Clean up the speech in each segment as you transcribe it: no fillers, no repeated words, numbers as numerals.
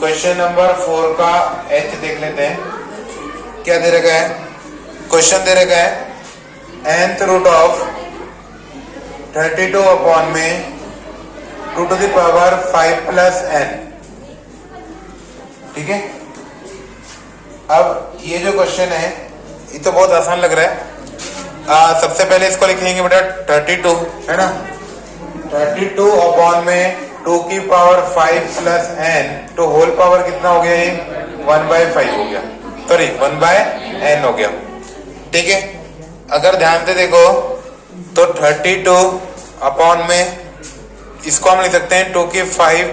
Question number 4 का H देख लेते हैं। क्या दे रखा है? क्वेश्चन दे रखा है nth रूट ऑफ 32 अपॉन में 2 to the power 5 plus n। ठीक है, अब ये जो क्वेश्चन है ये तो बहुत आसान लग रहा है। सबसे पहले इसको लिखेंगे बेटा 32 है ना, 32 अपॉन में 2 की पावर 5 प्लस n, तो होल पावर कितना हो गया? ये 1/5 हो गया, सॉरी 1/n हो गया। ठीक है, अगर ध्यान से देखो तो 32 अपॉन में इसको हम लिख सकते हैं 2 की 5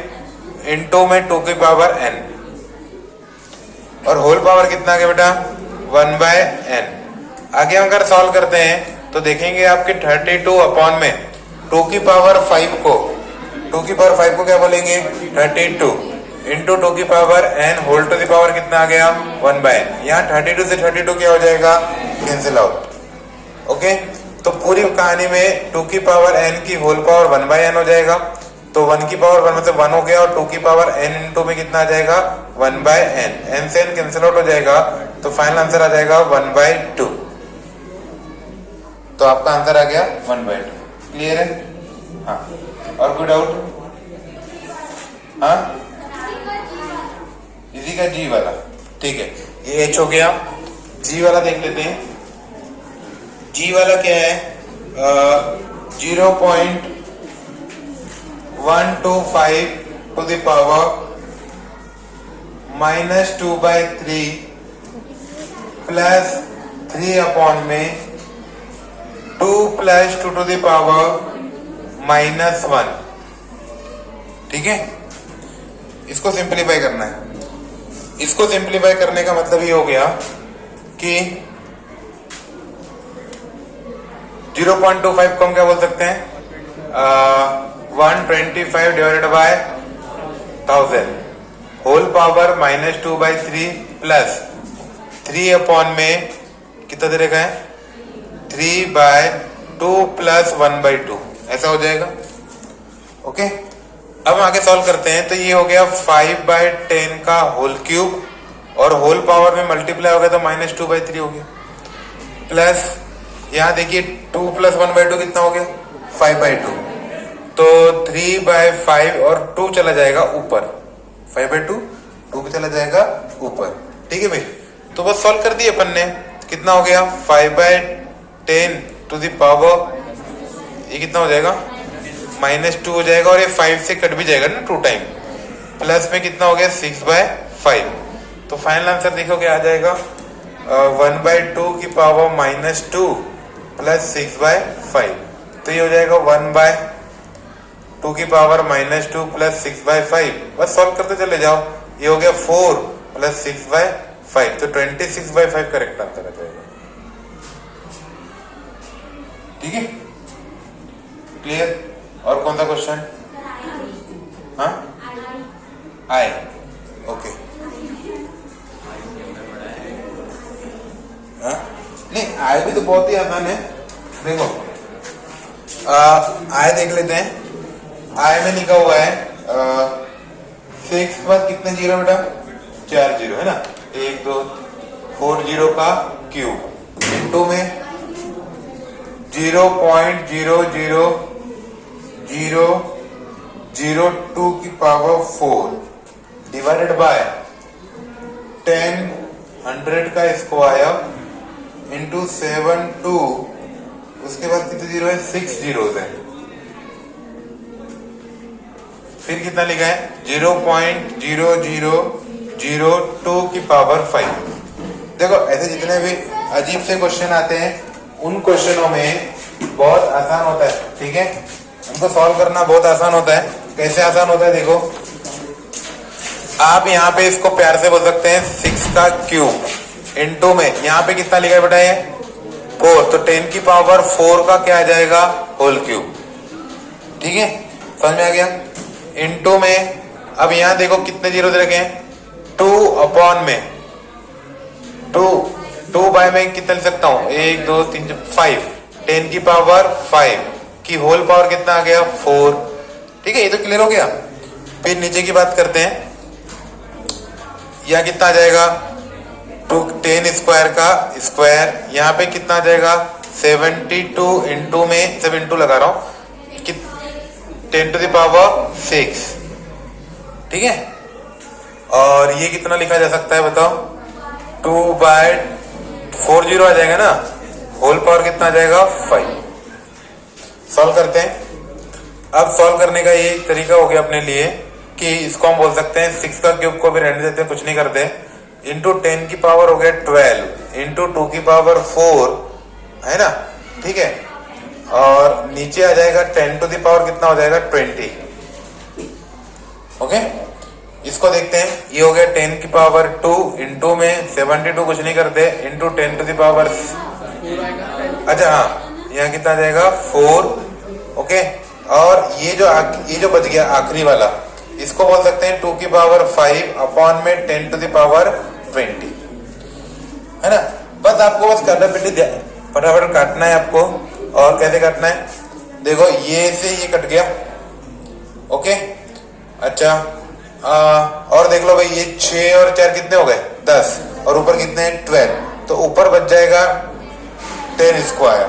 इंटू में 2 की पावर n, और होल पावर कितना आ गया बेटा? 1/n। आगे हम अगर सॉल्व करते हैं तो देखेंगे आपके 32 अपॉन में 2 की पावर 5 को, 2 की पावर 5 को क्या बोलेंगे? 32 इंटू 2 की power n whole to the power कितना आ गया? 1/n। यहाँ 32 से 32 क्या हो जाएगा? Cancel out. ओके, तो पूरी कहानी में 2 की पावर n की होल पावर 1/n हो जाएगा, तो 1 की पावर 1 में से 1 हो गया, और 2 की पावर n इंटू में कितना आ जाएगा? 1/n। n से n कैंसिल आउट हो जाएगा, तो फाइनल आंसर आ जाएगा 1/2। तो आपका आंसर आ गया 1/2। क्लियर है? हाँ, और कोई डाउट? हाँ, इसी का जी वाला। ठीक है, ये एच हो गया। जी वाला देख लेते हैं। जी वाला क्या है? 0.125 to the power -2/3 plus 3 upon में 2 + 2 टू द पावर -1। ठीक है, इसको सिंपलीफाई करना है। इसको सिंपलीफाई करने का मतलब ये हो गया कि 0.25 को हम क्या बोल सकते हैं? 125 divided by 1000 whole power -2/3 plus 3 upon में कितना दे रखा है? 3/2 प्लस 1/2, ऐसा हो जाएगा। ओके, अब आगे सॉल्व करते हैं। तो ये हो गया 5/10 का होल क्यूब, और होल पावर में मल्टीप्लाई हो गया तो -2/3 हो गया, प्लस यहाँ देखिए 2 + 1/2 कितना हो गया? 5/2, तो 3/5 और 2 चला जाएगा ऊपर, 5/2 2 भी चला जाएगा ऊपर। ठीक है भाई, तो बस सॉल्व कर दिए अपन ने। कितना हो गया? 5/10 टू द पावर, ये कितना हो जाएगा? -2 हो जाएगा, और ये 5 से कट भी जाएगा ना 2 टाइम, प्लस में कितना हो गया? 6/5। तो फाइनल आंसर देखो क्या आ जाएगा? 1/2 की पावर -2 प्लस 6/5, तो ये हो जाएगा 1/2 की पावर -2 प्लस 6/5। बस सॉल्व करते चले जाओ। ये हो गया 4 प्लस 6/5, तो 26/5 करेक्ट आंसर आ जाएगा। ठीक है, क्लियर? और कौन सा क्वेश्चन? हाँ, आई। ओके, हाँ नहीं, आई भी तो बहुत ही आसान है। देखो आई देख लेते हैं। आई में लिखा हुआ है 6 के बाद कितने जीरो बेटा? 4 जीरो है ना, 1 2 4 जीरो का क्यूब इंटू में 0.00002 की पावर 4 डिवाइडेड बाय 10 100 का स्क्वायर इंटू 7 2, उसके बाद कितने जीरो है? 6 जीरोस है। फिर कितना लिखा है? 0.0002 की पावर 5। देखो ऐसे जितने भी अजीब से क्वेश्चन आते हैं उन क्वेश्चनों में बहुत आसान होता है। ठीक है, उनको सॉल्व करना बहुत आसान होता है। कैसे आसान होता है? देखो, आप यहाँ पे इसको प्यार से बोल सकते हैं 6 का क्यूब इंटू में यहाँ पे कितना लिखा है बेटा? ये 4, तो 10 की पावर 4 का क्या आ जाएगा? Whole cube. ठीक है, समझ में आ गया? इंटू में अब यहाँ देखो कितने जीरो दे रखे हैं? 2 अपॉन में 2 बाय में कितना लिख सकता हूँ? 1 2 3 5, 10 की पावर 5 की होल पावर कितना आ गया? 4। ठीक है, ये तो क्लियर हो गया। फिर नीचे की बात करते हैं। यहाँ कितना आ जाएगा 10 स्क्वायर का स्क्वायर, यहाँ पे कितना आ जाएगा 72 इंटू में, सब इंटू लगा रहा हूं कि 10 टू द पावर 6, ठीक है। और ये कितना लिखा जा सकता है बताओ, 2/40 आ जाएगा ना, होल पावर कितना आ जाएगा 5। सॉल्व करते हैं। अब सॉल्व करने का ये तरीका हो गया अपने लिए कि इसको हम बोल सकते हैं 6 का क्यूब को भी रहने देते हैं, कुछ नहीं करते, इंटू 10 की पावर हो गया 12 इंटू 2 की पावर 4, है ना, ठीक है। और नीचे आ जाएगा 10 टू द पावर कितना हो जाएगा 20, ओके। इसको देखते हैं, ये हो गया 10 की पावर 2 इंटू में 72, कुछ नहीं करते, इंटू 10 टू द पावर, अच्छा हाँ, यहाँ कितना आ जाएगा 4, ओके। और ये जो बच गया आखिरी वाला, इसको बोल सकते हैं 2 की पावर 5 अपॉन में 10 टू द पावर 20, है ना। बस आपको बस करना बेटे, फटाफट काटना है आपको। और कैसे काटना है, देखो ये से ये कट गया, ओके। अच्छा और देख लो भाई, ये 6 और 4 कितने हो गए 10, और ऊपर कितने हैं 12, तो ऊपर बच जाएगा 10 स्क्वायर,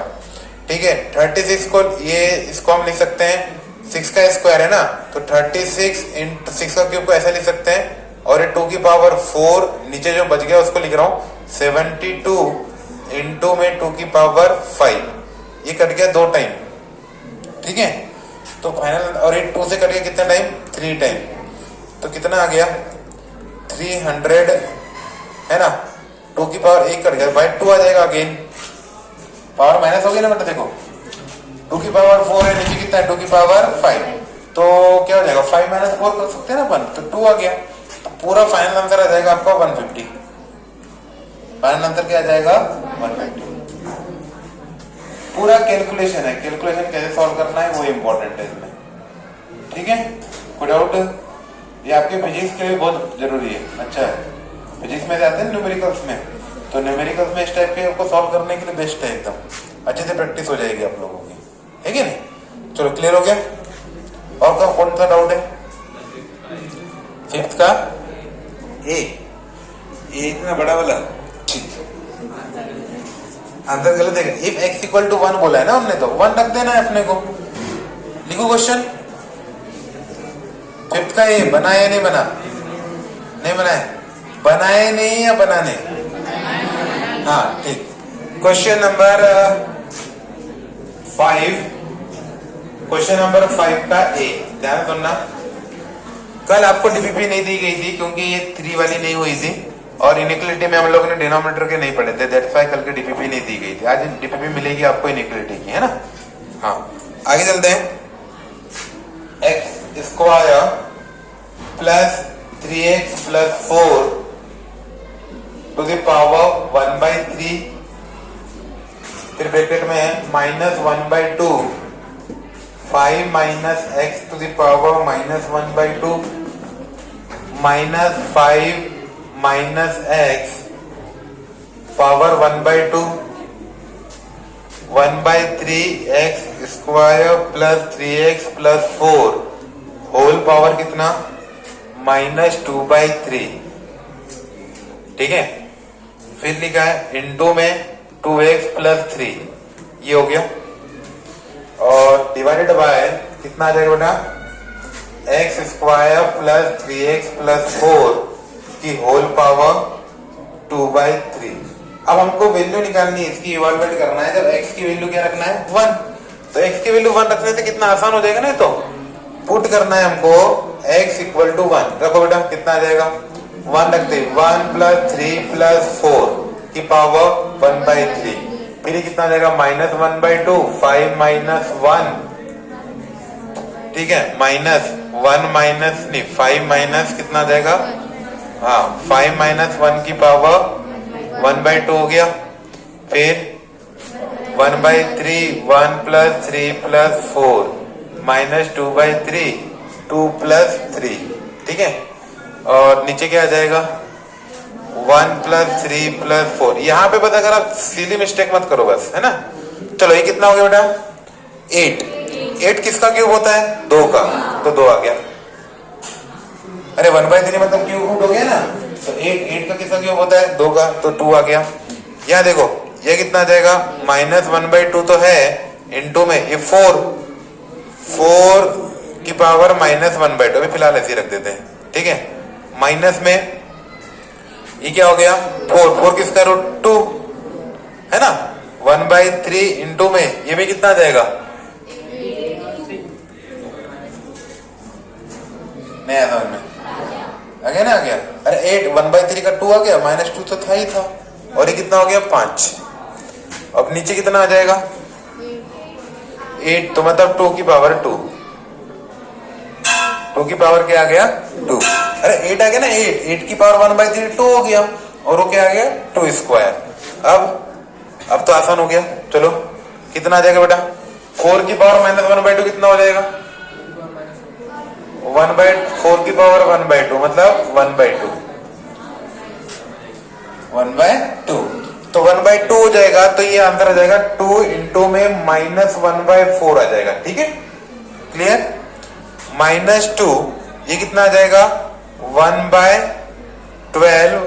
ठीक है। 36 को ये इसको हम लिख सकते हैं 6 का स्क्वायर है ना, तो 36 इंटू 6 का क्यूब को ऐसा लिख सकते हैं। और ये 2 की पावर 4 नीचे जो बच गया उसको लिख रहा हूं 72 इंटू में 2 की पावर 5, ये कट गया 2 टाइम, ठीक है। तो फाइनल, और ये 2 से कट गया कितना टाइम 3 टाइम, तो कितना आ गया 300, है ना। 2 की पावर 1 कट गया, बाई 2 आ जाएगा, अगेन पावर माइनस हो गई ना बेटा, देखो 2 की पावर 4 है, नीचे कितना है 2 की पावर 5, तो क्या हो जाएगा 5 माइनस 4 कर सकते हैं ना अपन, तो 2 आ गया। तो पूरा फाइनल आंसर आ जाएगा आपका 150, फाइनल आंसर क्या आ जाएगा 150। पूरा कैलकुलेशन है, कैलकुलेशन कैसे सॉल्व करना है वो इम्पोर्टेंट है इसमें, ठीक है। कोई डाउट, ये आपके फिजिक्स के लिए बहुत जरूरी है, अच्छा है। फिजिक्स में जाते हैं न्यूमेरिकल्स में, तो न्यूमेरिकल्स में इस टाइप के आपको सॉल्व करने के लिए बेस्ट है, एकदम अच्छे से प्रैक्टिस हो जाएगी आप लोगों की, है कि नहीं। चलो क्लियर हो गया। और कौन सा डाउट है 5th का, ए इतना बड़ा वाला, ठीक, आंसर गलत है। इफ x इक्वल टू 1 बोला है ना हमने, तो 1 रख देना है अपने को। लिखो क्वेश्चन, 5th का ए बना या नहीं बना, नहीं बना है, बनाए नहीं या बनाने, हाँ ठीक। क्वेश्चन नंबर 5, क्वेश्चन नंबर 5 का ए, ध्यान सुनना। कल आपको डीपीपी नहीं दी गई थी क्योंकि ये 3 वाली नहीं हुई थी, और इनइक्वालिटी में हम लोगों ने डिनोमिनेटर के नहीं पढ़े थे, दैट्स व्हाई कल की डीपीपी नहीं दी गई थी। आज डीपीपी मिलेगी आपको इनइक्वालिटी की, है ना। हाँ आगे चलते हैं। X square plus 3x plus 4 to the power 1/3, फिर ब्रैकेट में है -1/2, 5 minus x to the power -1/2, -5 minus x power 1/2, 1/3 x square plus 3x plus 4 whole power कितना -2/3, ठीक है। फिर लिखा है इनटू में 2x प्लस 3, ये हो गया, और डिवाइडेड बाय कितना आ जाएगा बेटा x square plus 3x plus 4 की होल पावर 2/3। अब हमको वैल्यू निकालनी है, इसकी इवैल्यूएट करना है। जब x की वैल्यू क्या रखना है 1, तो x की वैल्यू 1 रखने से कितना आसान हो जाएगा ना, तो पुट करना है हमको x इक्वल टू 1, रखो बेटा कितना आ जाएगा 1 रखते 1 प्लस 3 प्लस 4 की पावर 1/3, फिर ये कितना आ जाएगा -1/2, 5 माइनस 1, ठीक है, -1 माइनस नहीं 5 माइनस कितना आ जाएगा, हाँ 5 माइनस 1 की पावर 1/2 हो गया, फिर 1/3, 1 प्लस 3 प्लस 4 -2/3, 2 प्लस 3, ठीक है। और नीचे क्या आ जाएगा 1 प्लस 3 प्लस 4। यहाँ पे पता अगर आप सीधी मिस्टेक मत करो बस, है ना। चलो ये कितना हो गया बेटा 8 किसका क्यूब होता है 2 का, तो 2 आ गया। अरे 1/3 मतलब क्यूब रूट हो गया ना, तो 8 का किसका क्यूब होता है? 2 का, तो 2 आ गया। यहाँ देखो ये कितना आ जाएगा? -1/2 तो है, इनटू में ये 4 की पावर -1/2, अभी फिलहाल ऐसे ही रख देते हैं, ठीक है। माइनस में ये क्या हो गया? 4 किसका रूट? 2 है ना। 1/3 इंटू में ये भी कितना आ जाएगा? नया समझ में आ गया ना? आ गया। अरे 8 1/3 का 2 आ गया, -2 तो था ही था, और ये कितना हो गया? 5। अब नीचे कितना आ जाएगा? 8, तो मतलब 2 की पावर 2 की पावर क्या आ गया? 2। अरे 8 आ गया ना, 8 की पावर 1/3 2 हो गया, और वो क्या आ गया? 2 स्क्वायर। अब तो आसान हो गया। चलो कितना आ जाएगा बेटा? 4 की पावर -1/2 कितना हो जाएगा? 4 की पावर 1/2 मतलब 1/2 तो 1/2 हो जाएगा, तो ये आंसर आ जाएगा 2 इंटू में -1/4 आ जाएगा, ठीक है। क्लियर? -2 ये कितना आ जाएगा? 1/12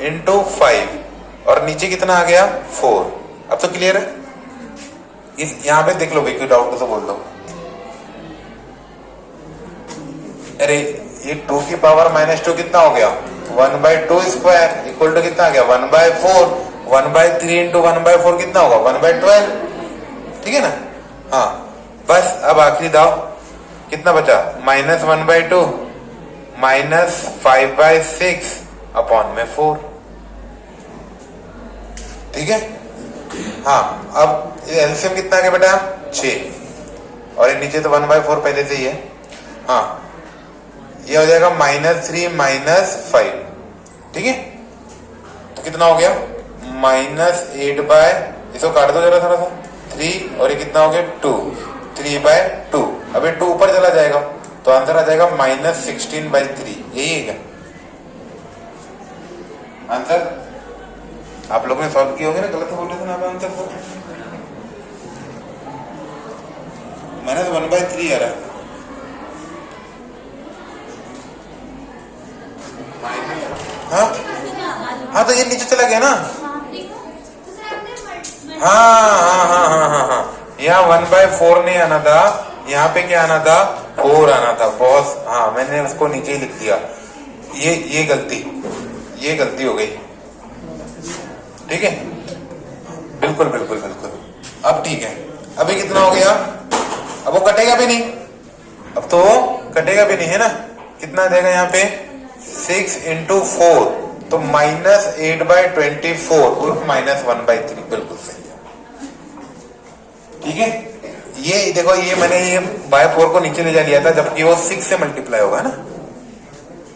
इंटू 5, और नीचे कितना आ गया? 4। अब तो क्लियर है। इस यहां पे देख लो भाई, कोई डाउट तो बोल दो। अरे ये 2 की पावर -2 कितना हो गया? 1/2 स्क्वायर इक्वल टू कितना आ गया? 1/4। 1/3 इंटू 1/4 कितना होगा? 1/12, ठीक है ना। हाँ बस अब आखिरी दाव कितना बचा? -1/2 -5/6 अपॉन में 4, ठीक है। हाँ अब एलसीएम कितना आ गया बेटा? 6, और नीचे तो 1/4 पहले से ही है। हाँ ये हो जाएगा -3 -5, ठीक है। तो कितना हो गया? -8 इसको काट दो जरा थोड़ा सा, 3, और ये कितना हो गया? 2, 3/2। अब ये 2 ऊपर चला जाएगा, तो आंसर आ जाएगा -16/3। यही है क्या आंसर? आप लोगों ने सॉल्व किए होंगे ना, गलत बोल रहे थे ना आप आंसर को। -1/3 आ रहा है। हाँ तो ये नीचे चला गया ना। हाँ यहाँ 1/4 नहीं आना था, यहाँ पे क्या आना था? 4 आना था बॉस। हाँ मैंने उसको नीचे ही लिख दिया। ये गलती हो गई, ठीक है। बिल्कुल। अब ठीक है। अभी कितना हो गया? अब वो कटेगा भी नहीं, अब तो कटेगा भी नहीं, है ना। कितना देगा यहाँ पे? 6 इंटू 4, तो -8/24 और -1/3, बिल्कुल सही है, ठीक है। ये देखो, ये मैंने ये बाय4 को नीचे ले जा लिया था, जबकि वो 6 से मल्टीप्लाई होगा ना,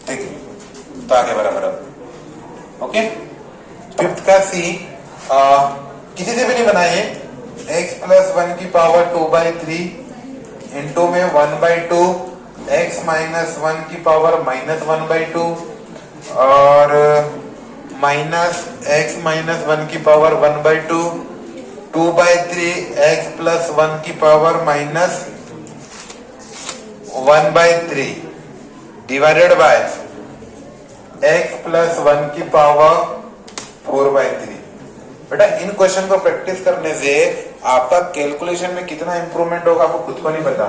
ठीक है। तो आगे बराबर। ओके, फिफ्थ का सी किसी से भी नहीं बनाइए। x + 1 की पावर 2/3 इंटू में 1/2, x - 1 की पावर -1/2, और -x - 1 की पावर 1/2, 2/3 x + 1 की पावर -1/3 डिवाइडेड बाय x + 1 की पावर 4/3। बेटा इन क्वेश्चन को प्रैक्टिस करने से आपका कैलकुलेशन में कितना इंप्रूवमेंट होगा आपको खुद को नहीं पता।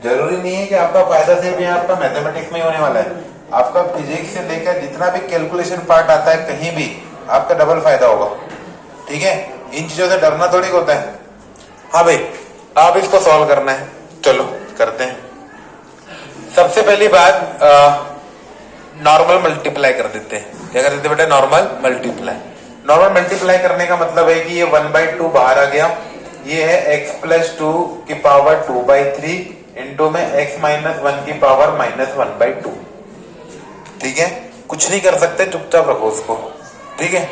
जरूरी नहीं है कि आपका फायदा सिर्फ यहाँ आपका मैथमेटिक्स में ही होने वाला है, आपका फिजिक्स से लेकर जितना भी कैलकुलेशन पार्ट आता है कहीं भी आपका डबल फायदा होगा, ठीक है। इन चीजों से डरना थोड़ी होता है। हाँ भाई, आप इसको सॉल्व करना है, चलो करते हैं। सबसे पहली बात नॉर्मल मल्टीप्लाई कर देते हैं। क्या कर देते बेटा? Normal multiply. नॉर्मल मल्टीप्लाई करने का मतलब है कि ये 1/2 बाहर आ गया, ये है x + 2 की पावर 2/3 इंटू में x - 1 की पावर -1/2, ठीक है। कुछ नहीं कर सकते, चुपचाप रखो उसको, ठीक है।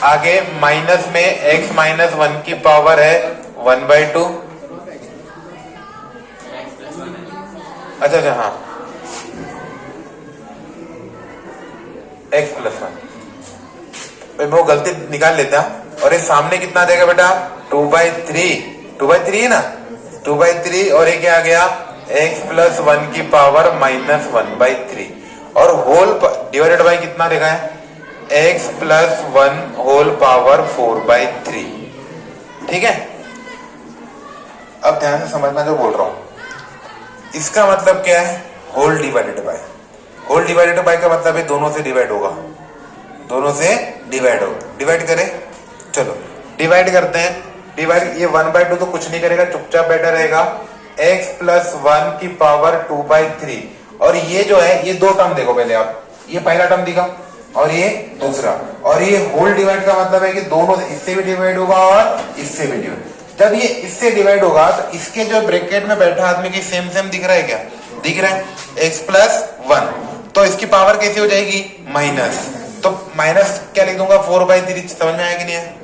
आगे माइनस में x - 1 की पावर है 1/2। अच्छा हाँ, x + 1 वो गलती निकाल लेता। और ये सामने कितना देगा बेटा? 2/3 है ना, 2/3, और ये क्या आ गया? x + 1 की पावर -1/3, और होल डिवाइडेड बाय कितना देखा है? x plus 1 whole power 4/3। ठीक है, अब ध्यान से समझना जो बोल रहा हूं। इसका मतलब क्या है? Whole divided by. Whole divided by का मतलब है दोनों से डिवाइड होगा, दोनों से डिवाइड होगा। डिवाइड करें, चलो डिवाइड करते हैं। डिवाइड, ये 1/2 तो कुछ नहीं करेगा, चुपचाप बैठा रहेगा। x प्लस 1 की पावर 2/3, और ये जो है ये दो टर्म देखो पहले आप, ये पहला टर्म दिखा और ये दूसरा, और ये होल डिवाइड का मतलब है कि दोनों से, इससे भी डिवाइड होगा और इससे भी डिवाइड। जब ये इससे डिवाइड होगा तो इसके जो ब्रैकेट में बैठा आदमी की सेम सेम दिख रहा है क्या? दिख रहा है, x प्लस 1, तो इसकी पावर कैसी हो जाएगी? माइनस। तो माइनस क्या लिख दूंगा? 4/3। समझ में आया कि नहीं है?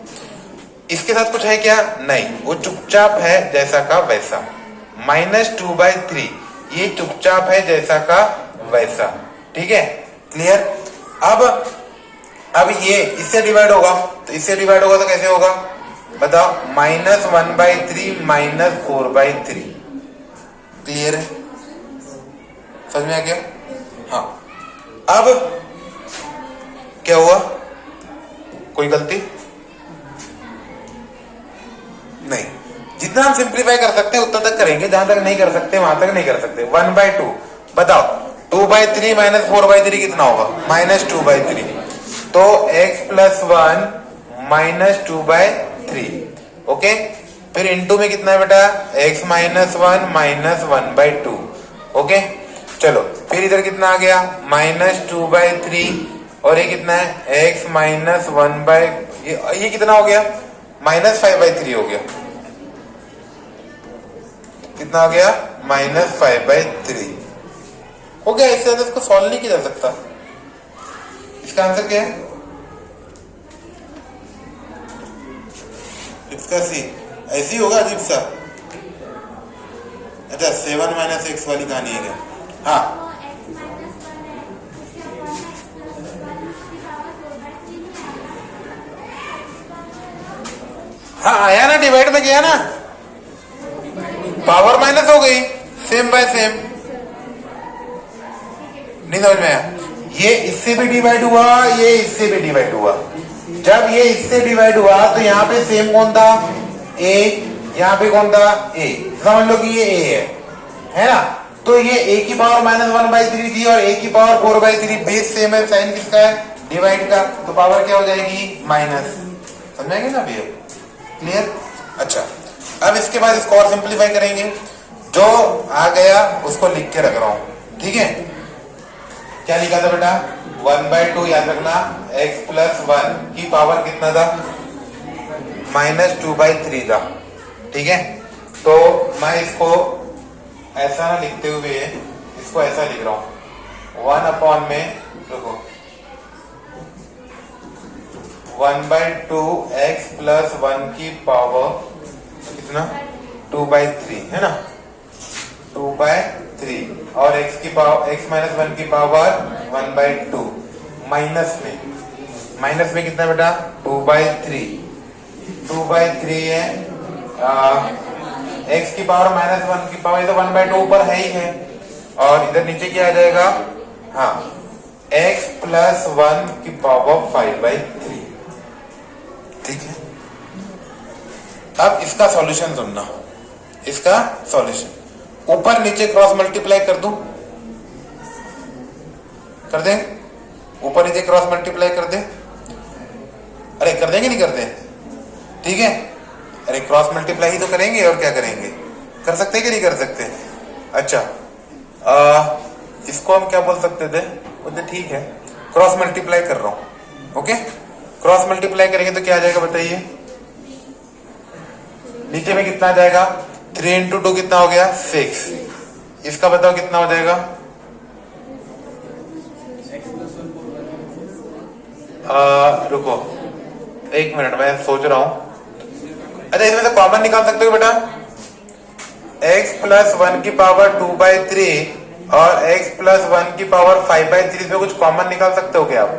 इसके साथ कुछ है क्या? नहीं, वो चुपचाप है जैसा का वैसा। -2/3 ये चुपचाप है जैसा का वैसा। ठीक है, क्लियर? अब ये इससे डिवाइड होगा, तो इससे डिवाइड होगा तो कैसे होगा बताओ? -1/3 -4/3। क्लियर है? समझ में आ गया? हाँ, अब क्या हुआ? कोई गलती नहीं। जितना हम सिंप्लीफाई कर सकते हैं उतना तक करेंगे, जहां तक नहीं कर सकते वहां तक नहीं कर सकते। 1/2 बताओ, 2/3 -4/3 कितना होगा? -2/3। तो x प्लस 1 -2/3। ओके, फिर इनटू में कितना है बेटा? x -1 -1/2। ओके, चलो फिर इधर कितना आ गया? -2/3, और ये कितना है? x -1 ये कितना हो गया? -5/3 हो गया। कितना हो गया? -5/3 हो गया। इससे ज्यादा इसको सॉल्व नहीं किया जा सकता। इसका आंसर क्या है? इसका सी। ऐसी होगा अजीब सा। अच्छा, 7 - x वाली कहानी है क्या? हाँ हाँ, आया ना, डिवाइड में गया ना, पावर माइनस हो गई, सेम बाय सेम। नहीं समझ में आया? ये इससे भी डिवाइड हुआ, ये इससे भी डिवाइड हुआ। जब ये इससे डिवाइड हुआ तो यहाँ पे सेम कौन था? a। यहाँ पे कौन था? a। समझ लो कि ये a है ना? तो ये a की पावर -1/3 थी और a की पावर 4/3। बेस सेम है, साइन किसका है? डिवाइड का। तो पावर क्या हो जाएगी? माइनस। समझाएंगे ना अभी? क्लियर? अच्छा, अब इसके बाद इसको और सिंप्लीफाई करेंगे। जो आ गया उसको लिख के रख रहा हूं। ठीक है, क्या लिखा था बेटा? 1/2 याद रखना। x प्लस 1 की पावर कितना था? -2/3 था। ठीक है, तो मैं इसको ऐसा ना लिखते हुए इसको ऐसा लिख रहा हूं। 1 में देखो 1/2 x प्लस 1 की पावर कितना? 2/3 है ना? 2/3 और x की पावर x -1 की पावर 1/2। माइनस में कितना बेटा? 2/3। 2/3 है x की पावर -1 की पावर, तो 1/2 ऊपर है ही है, और इधर नीचे क्या आ जाएगा? हाँ, x प्लस 1 की पावर 5/3। ठीक है, अब इसका सॉल्यूशन सुनना। इसका सॉल्यूशन ऊपर नीचे क्रॉस मल्टीप्लाई कर दूं? कर दें? ऊपर नीचे क्रॉस मल्टीप्लाई कर दें? अरे कर देंगे, नहीं करते? ठीक है, अरे क्रॉस मल्टीप्लाई ही तो करेंगे, और क्या करेंगे? कर सकते कि नहीं कर सकते? अच्छा, इसको हम क्या बोल सकते थे? बोलते ठीक है, क्रॉस मल्टीप्लाई कर रहा हूं। ओके, क्रॉस मल्टीप्लाई करेंगे तो क्या आ जाएगा बताइए? नीचे में कितना आ जाएगा? 3 × 2 कितना हो गया? 6। इसका बताओ कितना हो जाएगा? रुको 1 मिनट, मैं सोच रहा हूं। अच्छा, इसमें तो कॉमन निकाल सकते हो बेटा। x प्लस 1 की पावर 2/3 और x प्लस 1 की पावर 5/3 में कुछ कॉमन निकाल सकते हो क्या आप?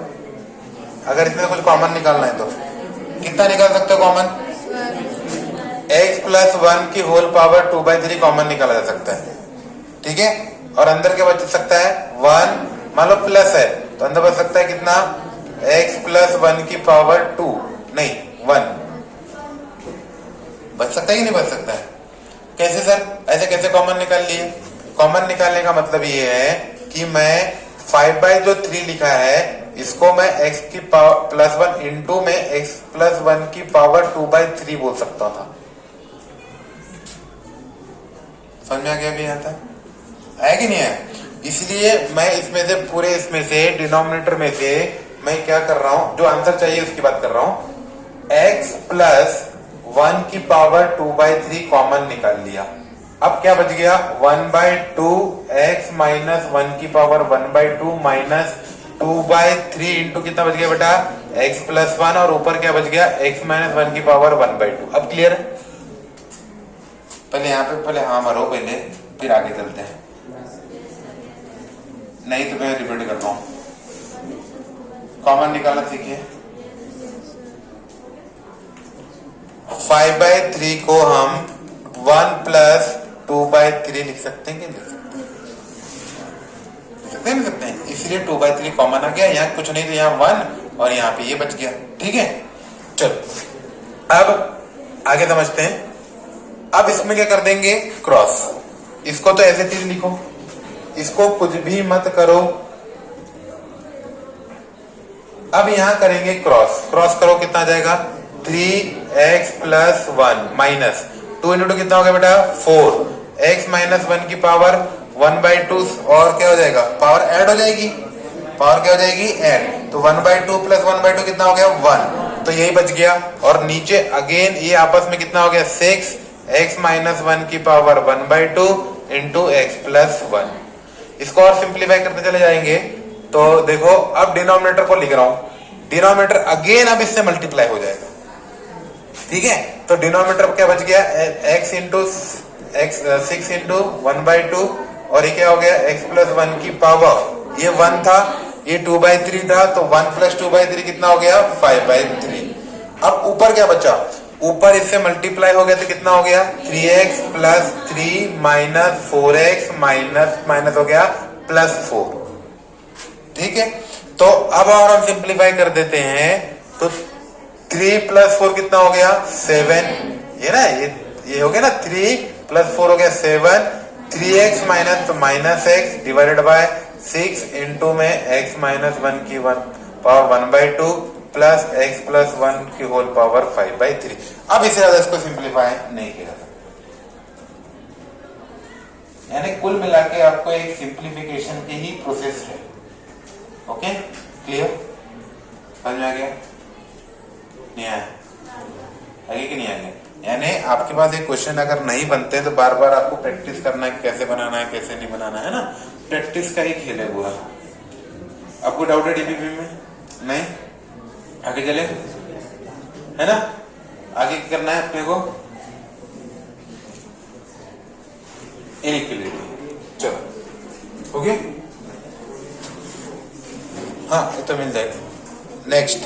अगर इसमें कुछ कॉमन निकालना है तो कितना निकाल सकते हो कॉमन? x प्लस 1 की होल पावर 2/3 कॉमन निकाला जा सकता है। ठीक है, और अंदर क्या बच सकता है? 1। मान लो प्लस है तो अंदर बच सकता है कितना? x प्लस 1 की पावर 2, नहीं 1 बच सकता है कि नहीं बच सकता है? कैसे सर, ऐसे कैसे कॉमन निकाल लिए? कॉमन निकालने का मतलब ये है कि मैं 5/3 लिखा है, इसको मैं x की पावर प्लस 1 इंटू में x प्लस 1 की पावर 2/3 बोल सकता था। समझ में आ गया? भी आता है कि नहीं है? इसलिए मैं इसमें से पूरे इसमें से डिनोमिनेटर में से मैं क्या कर रहा हूं, जो आंसर चाहिए उसकी बात कर रहा हूं। x प्लस 1 की पावर 2/3 कॉमन निकाल लिया। अब क्या बच गया? 1/2 x माइनस 1 की पावर 1/2 माइनस 2/3 इंटू कितना बच गया बेटा? x प्लस 1, और ऊपर क्या बच गया? x माइनस 1 की पावर 1/2। अब क्लियर है? पहले यहाँ पे पहले हाँ मारो पहले, फिर आगे चलते हैं। नहीं तो मैं रिपीट करता हूं। कॉमन निकालना सीखिए। 5/3 को हम 1 प्लस 2/3 लिख सकते हैं कि नहीं लिख सकते हैं? इसलिए 2/3 कॉमन आ गया। यहाँ कुछ नहीं तो यहाँ 1 और यहाँ पे ये बच गया। ठीक है, चलो अब आगे समझते हैं। अब इसमें क्या कर देंगे? क्रॉस। इसको तो ऐसे चीज लिखो, इसको कुछ भी मत करो। अब यहां करेंगे क्रॉस। क्रॉस करो, कितना आ जाएगा? 3x प्लस 1 माइनस 2 इंटू कितना हो गया बेटा? 4 x माइनस 1 की पावर 1/2, और क्या हो जाएगा? पावर ऐड हो जाएगी। पावर क्या हो जाएगी? ऐड। तो 1/2 प्लस 1/2 कितना हो गया? 1। तो यही बच गया। और नीचे अगेन ये आपस में कितना हो गया? 6 x माइनस 1 की पावर 1/2 इंटू x प्लस 1। इसको और सिंप्लीफाई करते चले जाएंगे तो देखो, अब डिनोमिनेटर को लिख रहा हूं। डिनोमिनेटर अगेन अब इससे मल्टीप्लाई हो जाएगा। ठीक है, तो डिनोमिनेटर क्या बच गया? x इंटू 6 इंटू 1/2, और ये क्या हो गया? x प्लस 1 की पावर, ये 1 था, ये 2/3 था, तो 1 प्लस 2/3 कितना हो गया? 5/3। अब ऊपर क्या बचा? ऊपर इससे मल्टीप्लाई हो गया तो कितना हो गया? 3x plus 3 minus 4x minus minus हो गया प्लस 4। ठीक है, तो अब और हम सिंप्लीफाई कर देते हैं तो 3 प्लस 4 कितना हो गया? 7। ये ना, ये हो गया ना, 3 प्लस 4 हो गया 7। 3x माइनस तो minus x divided by 6 into में x माइनस 1 की पावर 1/2 प्लस x प्लस 1 की होल पावर 5/3। अब इससे ज्यादा इसको सिंप्लीफाई नहीं किया जाता। यानी कुल मिला के आपको एक सिंप्लीफिकेशन की ही प्रोसेस है। Okay, clear? समझ में आ गया? नहीं आया? आगे कि नहीं आगे? यानी आपके पास एक क्वेश्चन अगर नहीं बनते तो बार बार आपको प्रैक्टिस करना है, कैसे बनाना है कैसे नहीं बनाना है ना। प्रैक्टिस का ही खेल है पूरा। आपको डाउट है डीपीपी में? नहीं? आगे चले, है ना? आगे क्या करना है अपने को? इनइक्वालिटी। चलो, ओके, हाँ ये तो मिल जाएगा। नेक्स्ट